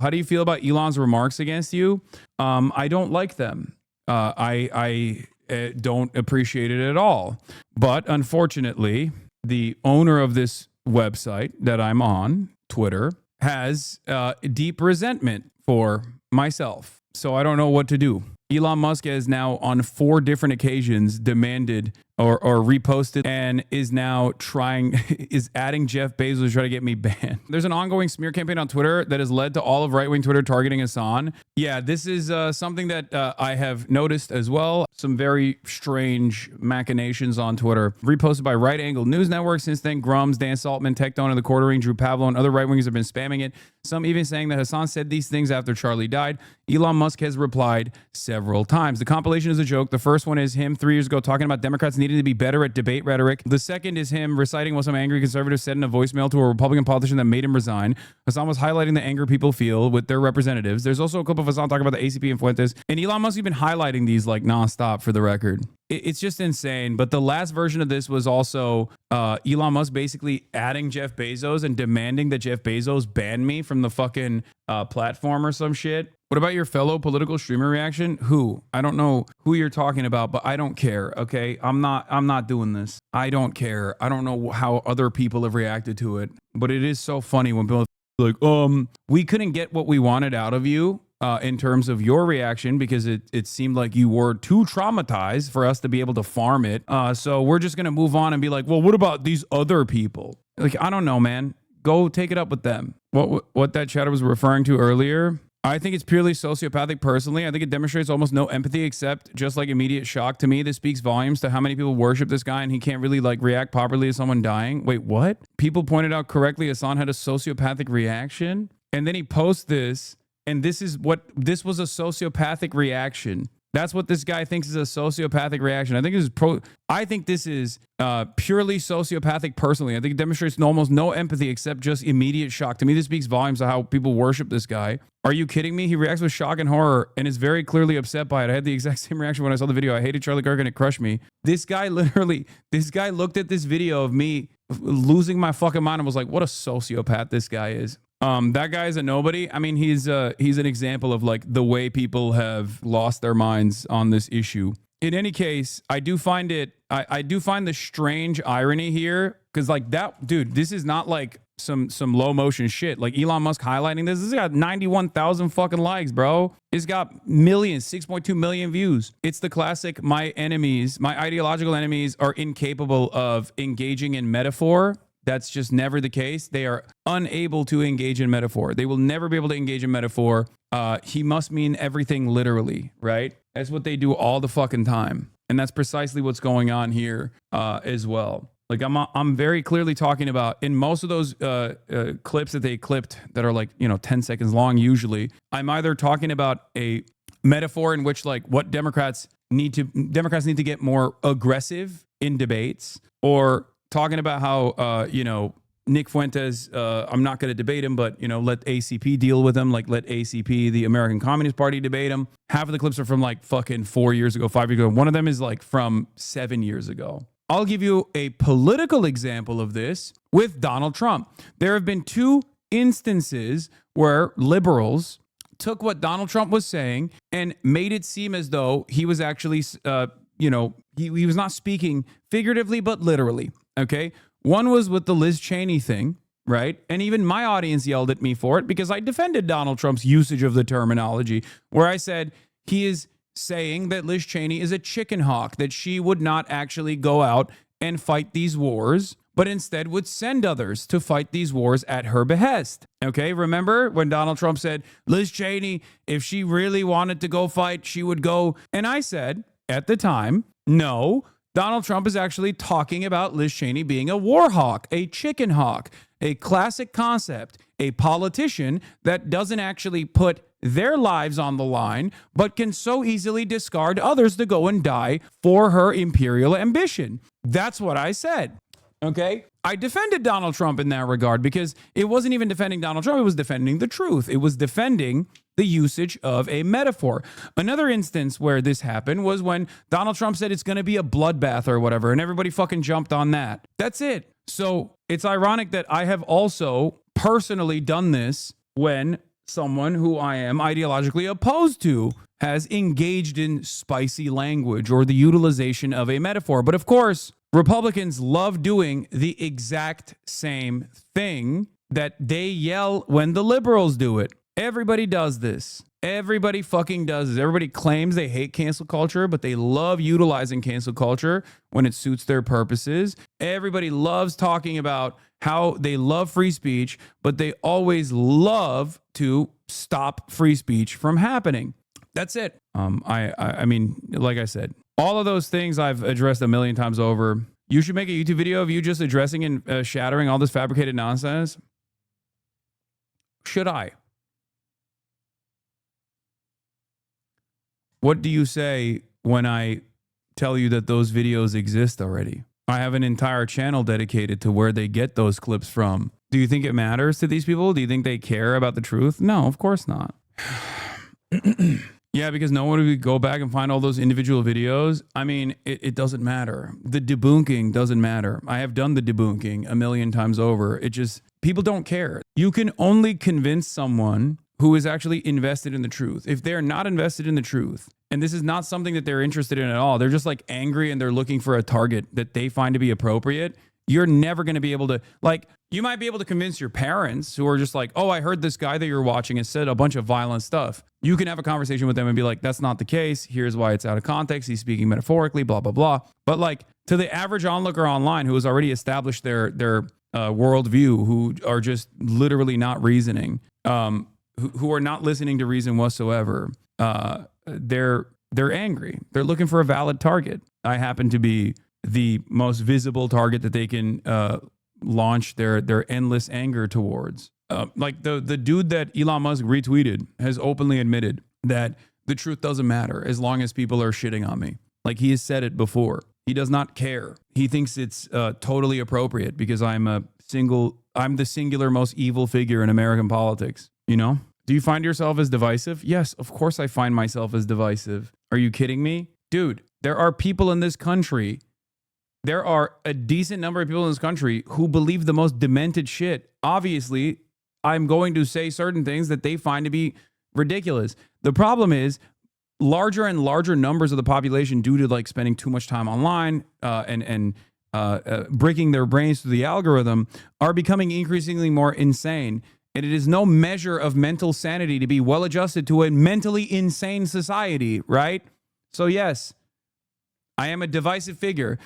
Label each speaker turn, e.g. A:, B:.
A: How do you feel about Elon's remarks against you? I don't like them. I don't appreciate it at all. But unfortunately, the owner of this website that I'm on, Twitter, has deep resentment for myself. So I don't know what to do. Elon Musk has now on 4 different occasions demanded or reposted and is now is adding Jeff Bezos to try to get me banned. There's an ongoing smear campaign on Twitter that has led to all of right-wing Twitter targeting Hasan. Yeah, this is something that I have noticed as well. Some very strange machinations on Twitter. Reposted by Right Angle News Network. Since then, Grums, Dan Saltman, Tectone, and The Quartering, Drew Pavlo, and other right-wingers have been spamming it. Some even saying that Hasan said these things after Charlie died. Elon Musk has replied several times. The compilation is a joke. The first one is him 3 years ago talking about Democrats needing to be better at debate rhetoric. The second is him reciting what some angry conservative said in a voicemail to a Republican politician that made him resign. Hasan was highlighting the anger people feel with their representatives. There's also a clip of Hasan talking about the ACP and Fuentes. And Elon Musk has been highlighting these like nonstop for the record. It's just insane. But the last version of this was also Elon Musk basically adding Jeff Bezos and demanding that Jeff Bezos ban me from the fucking platform or some shit. What about your fellow political streamer reaction? Who? I don't know who you're talking about, but I don't care. Okay, I'm not doing this. I don't care. I don't know how other people have reacted to it, but it is so funny when people are like, we couldn't get what we wanted out of you. In terms of your reaction, because it seemed like you were too traumatized for us to be able to farm it. So we're just going to move on and be like, well, what about these other people? Like, I don't know, man. Go take it up with them. What that chatter was referring to earlier, I think it's purely sociopathic personally. I think it demonstrates almost no empathy except just like immediate shock. To me, this speaks volumes to how many people worship this guy and he can't really like react properly to someone dying. Wait, what? People pointed out correctly Hasan had a sociopathic reaction. And then he posts this. And this was a sociopathic reaction. That's what this guy thinks is a sociopathic reaction. I think this is purely sociopathic personally. I think it demonstrates almost no empathy except just immediate shock. To me, this speaks volumes of how people worship this guy. Are you kidding me? He reacts with shock and horror and is very clearly upset by it. I had the exact same reaction when I saw the video. I hated Charlie Kirk and it crushed me. This guy looked at this video of me losing my fucking mind and was like, what a sociopath this guy is. That guy is a nobody. I mean, he's an example of like the way people have lost their minds on this issue. In any case, I do find the strange irony here because like that dude, this is not like some low motion shit. Like Elon Musk highlighting this. This has got 91,000 fucking likes, bro. It's got millions, 6.2 million views. It's the classic my ideological enemies are incapable of engaging in metaphor. That's just never the case. They are unable to engage in metaphor. They will never be able to engage in metaphor. He must mean everything literally, right? That's what they do all the fucking time. And that's precisely what's going on here as well. Like I'm very clearly talking about in most of those clips that they clipped that are like, 10 seconds long usually, I'm either talking about a metaphor in which like what Democrats need to get more aggressive in debates, or talking about how, Nick Fuentes, I'm not going to debate him, but, let ACP deal with him. Like, let ACP, the American Communist Party, debate him. Half of the clips are from like fucking 4 years ago, 5 years ago. One of them is like from 7 years ago. I'll give you a political example of this with Donald Trump. There have been 2 instances where liberals took what Donald Trump was saying and made it seem as though he was actually, he was not speaking figuratively, but literally. Okay. One was with the Liz Cheney thing, right? And even my audience yelled at me for it because I defended Donald Trump's usage of the terminology where I said he is saying that Liz Cheney is a chicken hawk, that she would not actually go out and fight these wars, but instead would send others to fight these wars at her behest. Okay, remember when Donald Trump said, Liz Cheney, if she really wanted to go fight, she would go. And I said at the time, no, Donald Trump is actually talking about Liz Cheney being a war hawk, a chicken hawk, a classic concept, a politician that doesn't actually put their lives on the line, but can so easily discard others to go and die for her imperial ambition. That's what I said. Okay? I defended Donald Trump in that regard because it wasn't even defending Donald Trump. It was defending the truth. It was defending the usage of a metaphor. Another instance where this happened was when Donald Trump said it's going to be a bloodbath or whatever, and everybody fucking jumped on that. That's it. So it's ironic that I have also personally done this when someone who I am ideologically opposed to has engaged in spicy language or the utilization of a metaphor. But of course, Republicans love doing the exact same thing that they yell when the liberals do it. Everybody does this. Everybody fucking does this. Everybody claims they hate cancel culture, but they love utilizing cancel culture when it suits their purposes. Everybody loves talking about how they love free speech, but they always love to stop free speech from happening. That's it. I mean, like I said, all of those things I've addressed a million times over. You should make a YouTube video of you just addressing and shattering all this fabricated nonsense. Should I? What do you say when I tell you that those videos exist already? I have an entire channel dedicated to where they get those clips from. Do you think it matters to these people? Do you think they care about the truth? No, of course not. Yeah, because no one would go back and find all those individual videos. I mean, it doesn't matter. The debunking doesn't matter. I have done the debunking a million times over. It just, people don't care. You can only convince someone who is actually invested in the truth. If they're not invested in the truth, and this is not something that they're interested in at all, they're just like angry and they're looking for a target that they find to be appropriate, you're never going to be able to, like, you might be able to convince your parents who are just like, oh, I heard this guy that you're watching has said a bunch of violent stuff. You can have a conversation with them and be like, that's not the case. Here's why it's out of context. He's speaking metaphorically, blah, blah, blah. But like to the average onlooker online who has already established their worldview, who are just literally not reasoning, who are not listening to reason whatsoever, they're angry. They're looking for a valid target. I happen to be the most visible target that they can launch their endless anger towards. Like the dude that Elon Musk retweeted has openly admitted that the truth doesn't matter as long as people are shitting on me. Like he has said it before. He does not care. He thinks it's totally appropriate because I'm the singular most evil figure in American politics. You know? Do you find yourself as divisive? Yes, of course I find myself as divisive. Are you kidding me? Dude, there are people in this country. There are a decent number of people in this country who believe the most demented shit. Obviously, I'm going to say certain things that they find to be ridiculous. The problem is larger and larger numbers of the population, due to like spending too much time online and breaking their brains through the algorithm, are becoming increasingly more insane. And it is no measure of mental sanity to be well adjusted to a mentally insane society, right? So yes, I am a divisive figure,